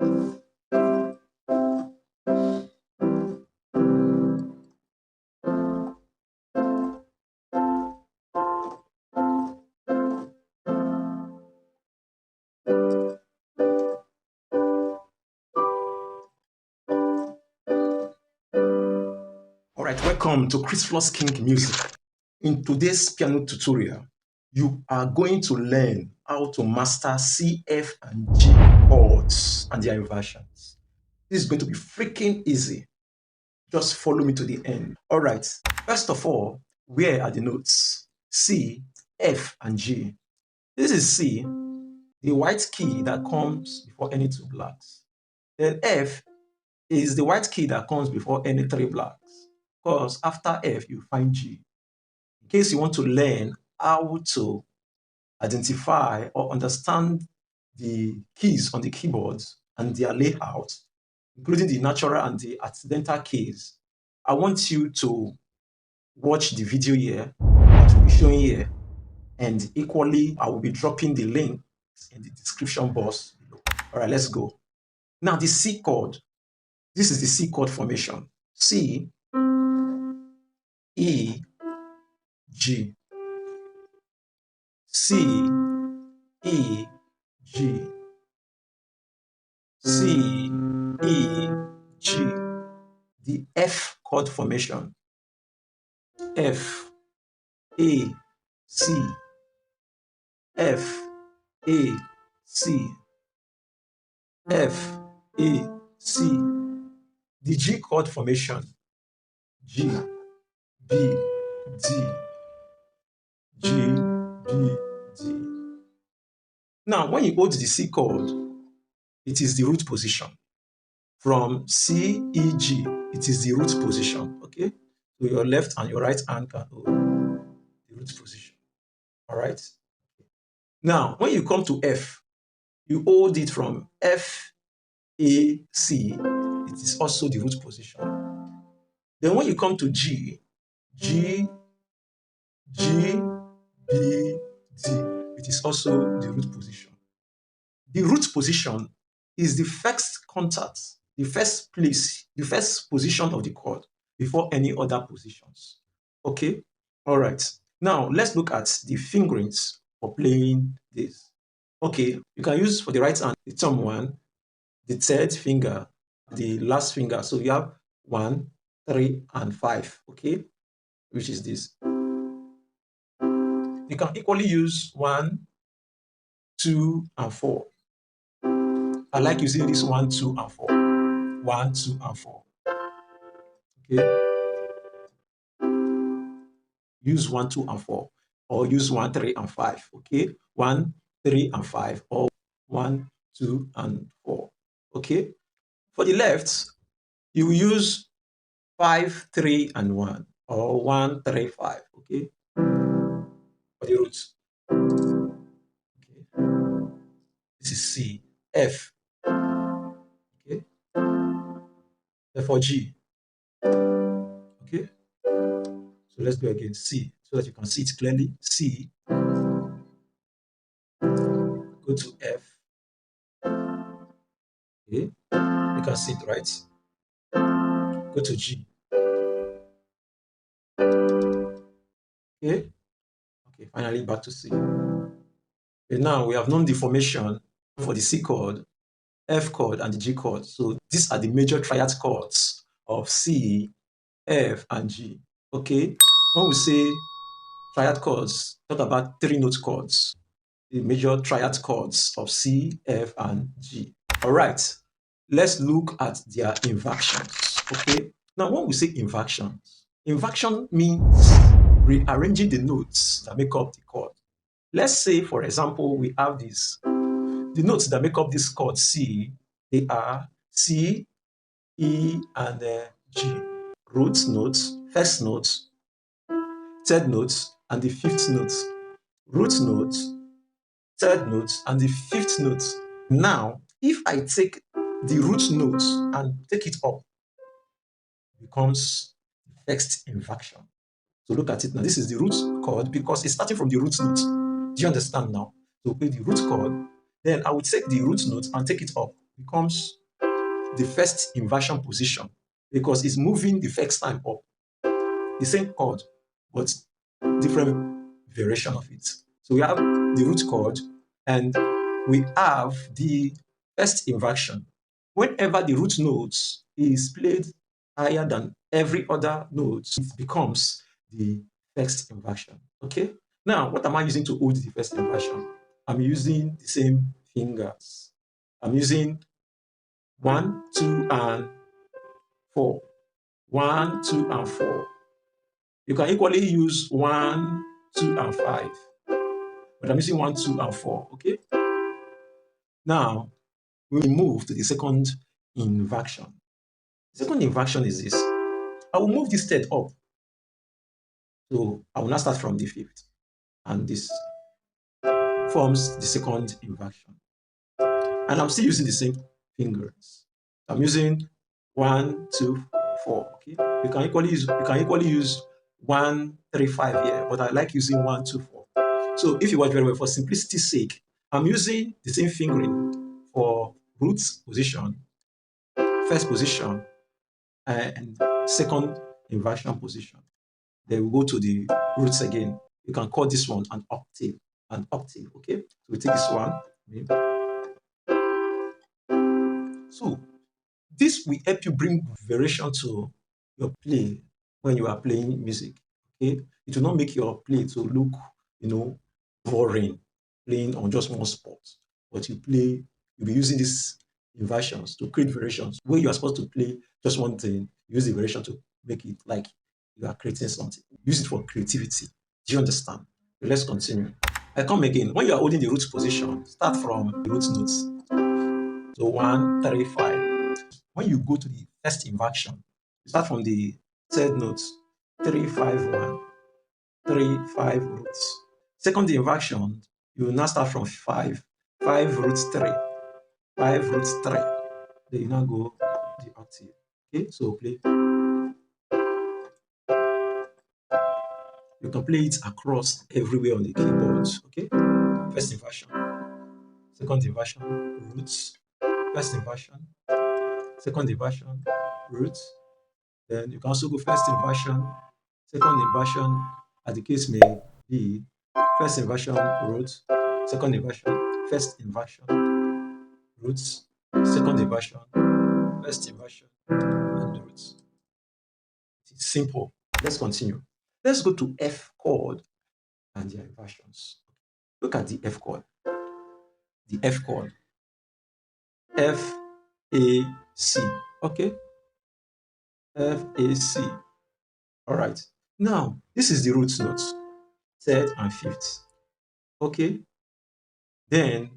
All right, welcome to Chris Floss King Music. In today's piano tutorial, you are going to learn how to master C, F, and G chords and their inversions. This is going to be freaking easy. Just follow me to the end. All right, first of all, where are the notes? C, F, and G. This is C, the white key that comes before any two blacks. Then F is the white key that comes before any three blacks. Because after F, you find G. In case you want to learn how to identify or understand the keys on the keyboards and their layout, including the natural and the accidental keys, I want you to watch the video here that will be showing here. And equally, I will be dropping the link in the description box below. All right, let's go. Now, the C chord. This is the C chord formation. C, E, G. C, E, G. C, E, G. The F chord formation. F, A, C. F, A, C. F, A, C. The G chord formation. G, B, D. G, B, D. Now, when you hold the C chord, it is the root position. From C, E, G, it is the root position, okay? So your left and your right hand can hold the root position, all right? Now, when you come to F, you hold it from F, A, C, it is also the root position. Then when you come to G, G, G, B, D, it is also the root position. The root position is the first contact, the first place, the first position of the chord before any other positions. Okay? All right. Now, let's look at the fingerings for playing this. Okay, you can use for the right hand the thumb one, the third finger, the last finger. So you have 1, 3, and 5. Okay, which is this. You can equally use 1, 2, and 4. I like using this 1, 2, and 4. 1, 2, and 4. Okay. Use 1, 2, and 4. Or use 1, 3, and 5. Okay. 1, 3, and 5. Or 1, 2, and 4. Okay. For the left, you will use 5, 3, and 1. Or 1, 3, 5. Okay. For the roots. Okay. This is C. F. Okay. Therefore G. Okay. So let's go again. C, so that you can see it clearly. C. Go to F. Okay. You can see it, right? Go to G. Okay. Okay. Finally, back to C. Okay, now we have known the formation for the C chord, F chord, and the G chord. So these are the major triad chords of C, F, and G. Okay. When we say triad chords, talk about 3-note chords, the major triad chords of C, F, and G. All right, let's look at their inversions. Okay, now when we say inversions, inversion means rearranging the notes that make up the chord. Let's say, for example, we have this. The notes that make up this chord C, they are C, E, and G. Root notes, first notes, third notes, and the fifth note. Root note, third note, and the fifth note. Now, if I take the root note and take it up, it becomes the first inversion. So look at it now. This is the root chord because it's starting from the root note. Do you understand now? So play the root chord, then I will take the root note and take it up. becomes the first inversion position because it's moving the first time up. The same chord, but different variation of it. So we have the root chord and we have the first inversion. Whenever the root note is played higher than every other note, it becomes the first inversion. Okay? Now, what am I using to hold the first inversion? I'm using the same fingers. I'm using 1, 2, and 4. 1, 2, and 4. You can equally use 1, 2, and 5. But I'm using 1, 2, and 4. Okay? Now, we move to the second inversion. The second inversion is this. I will move this third up. So I will now start from the fifth. And this forms the second inversion. And I'm still using the same fingers. I'm using 1, 2, 4. Okay. You can equally use 1, 3, 5 here, but I like using 1, 2, 4. So if you watch very well, for simplicity's sake, I'm using the same fingering for root position, first position, and second inversion position. Then we go to the roots again. You can call this one an octave. An octave, okay? So we take this one. So this will help you bring variation to your play when you are playing music. Okay, it will not make your play to look, boring, playing on just one spot. But you'll be using these inversions to create variations. Where you are supposed to play just one thing, use the variation to make it like you are creating something. Use it for creativity. Do you understand? So let's continue. I come again. When you are holding the root position, start from the root notes. So 1, 3, 5. When you go to the first inversion, you start from the third note, 3, 5, 1, 3, 5 roots. Second inversion, you will now start from 5, 5 roots 3, 5 roots 3. Then you now go the octave. Okay, so play. You can play it across everywhere on the keyboard. Okay, first inversion, second inversion, roots, first inversion, second inversion, roots. Then you can also go first inversion, second inversion, as the case may be, first inversion, roots, second inversion, first inversion, roots, second inversion, first inversion, and roots. It's simple. Let's continue. Let's go to F chord and their inversions. Look at the F chord. The F chord. F, A, C. Okay? F, A, C. All right. Now, this is the root notes, third and fifth. Okay? Then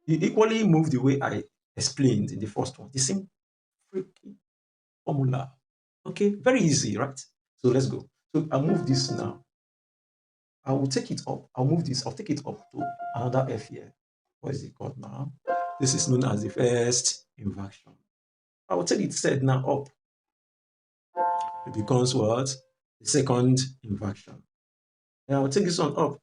you equally move the way I explained in the first one. The same freaking formula. Okay, very easy, right? So let's go. So I'll move this now. I will take it up. I'll move this. I'll take it up to another F here. What is it called now? This is known as the first inversion. I will take it said now up. It becomes what? The second inversion. Then I will take this one up.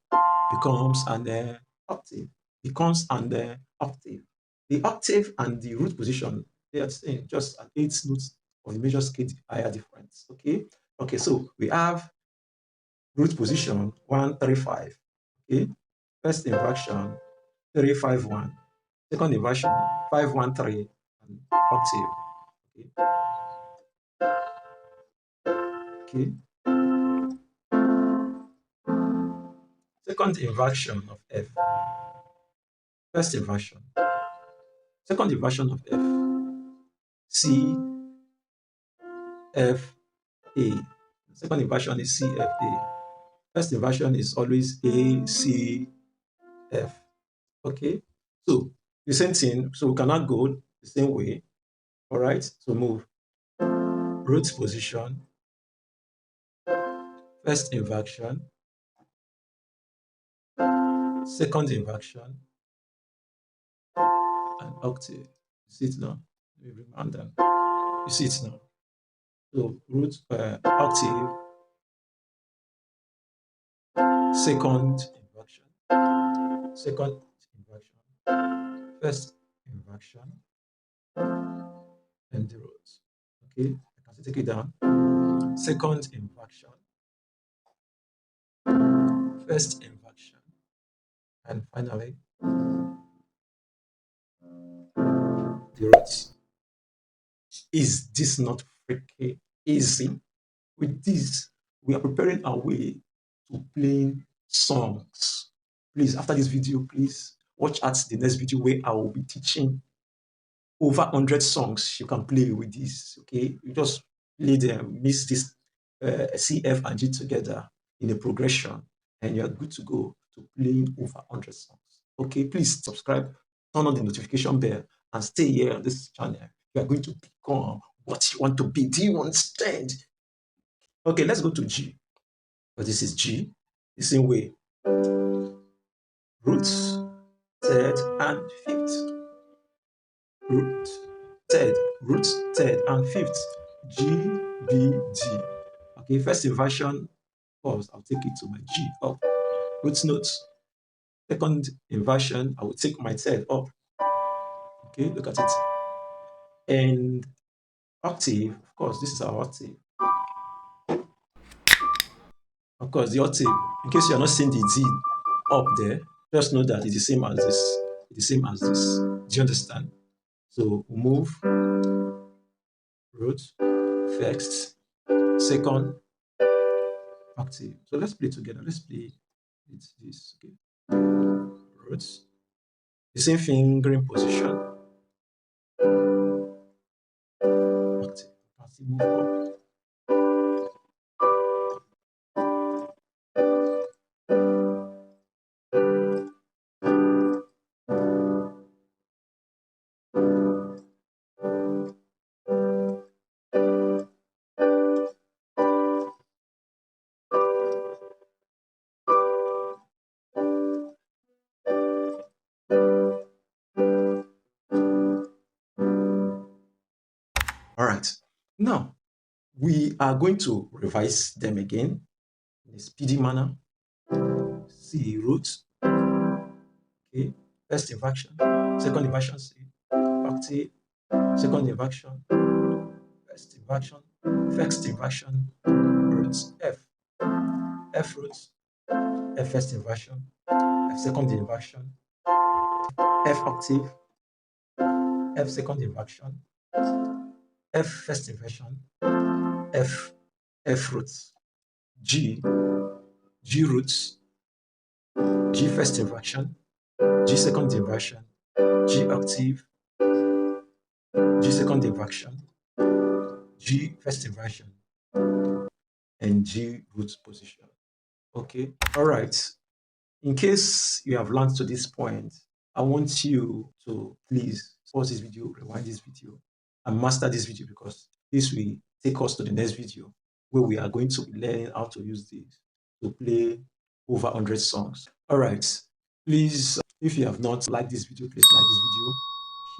Becomes an octave. Becomes an octave. The octave and the root position, they are the same, just an 8 notes of the major scale higher difference. Okay. Okay. So we have root position 1, 3, 5. Okay. First inversion 3, 5, 1. Second inversion 5, 1, 3, and octave. Okay. Okay. Second inversion of F. First inversion. Second inversion of F. C, F, A. Second inversion is C, F, A. First inversion is always A, C, F. Okay. So the same thing. So we cannot go the same way. All right. So move. Root position. First inversion. Second inversion. And octave. You see it now. And then you see it now. So root octave. Second inversion. Second inversion. First inversion. and the root. Okay, I can still take it down. Second inversion, first inversion, and finally the root. Is this not freaking easy? With this, we are preparing our way to playing songs. Please, after this video, please watch at the next video where I will be teaching over 100 songs you can play with this. Okay, you just play them, mix this C, F, and G together in a progression, and you're good to go to playing over 100 songs. Okay, please subscribe, turn on the notification bell, and stay here on this channel. You are going to become what you want to be. Do you understand? Okay, let's go to G. But this is G, the same way. Roots, third, and fifth. Root, third, root, third, and fifth. G, B, D. Okay, first inversion, pause, I'll take it to my G up. Root notes. Second inversion, I will take my third up. Okay, look at it. And octave, of course, this is our octave. Of course, the octave, in case you are not seeing the D up there, just know that it's the same as this. It's the same as this. Do you understand? So move, root, first, second, octave. So let's play together. Let's play with this. Okay. Roots. The same fingering position. Octave. Octave move up. All right. Now we are going to revise them again in a speedy manner. C root. Okay. First inversion. Second inversion C. Octave. Second inversion. First inversion. First inversion. Root F. F root. F first inversion. F second inversion. F octave. F second inversion. F first inversion. F roots. G roots. G first inversion. G second inversion. G octave. G second inversion. G first inversion. And G root position. Okay. All right. In case you have learned to this point, I want you to please pause this video, rewind this video, and master this video, because this will take us to the next video where we are going to be learning how to use this to play over 100 songs. All right. Please, if you have not liked this video, please like this video,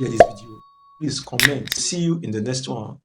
share this video, please comment. See you in the next one.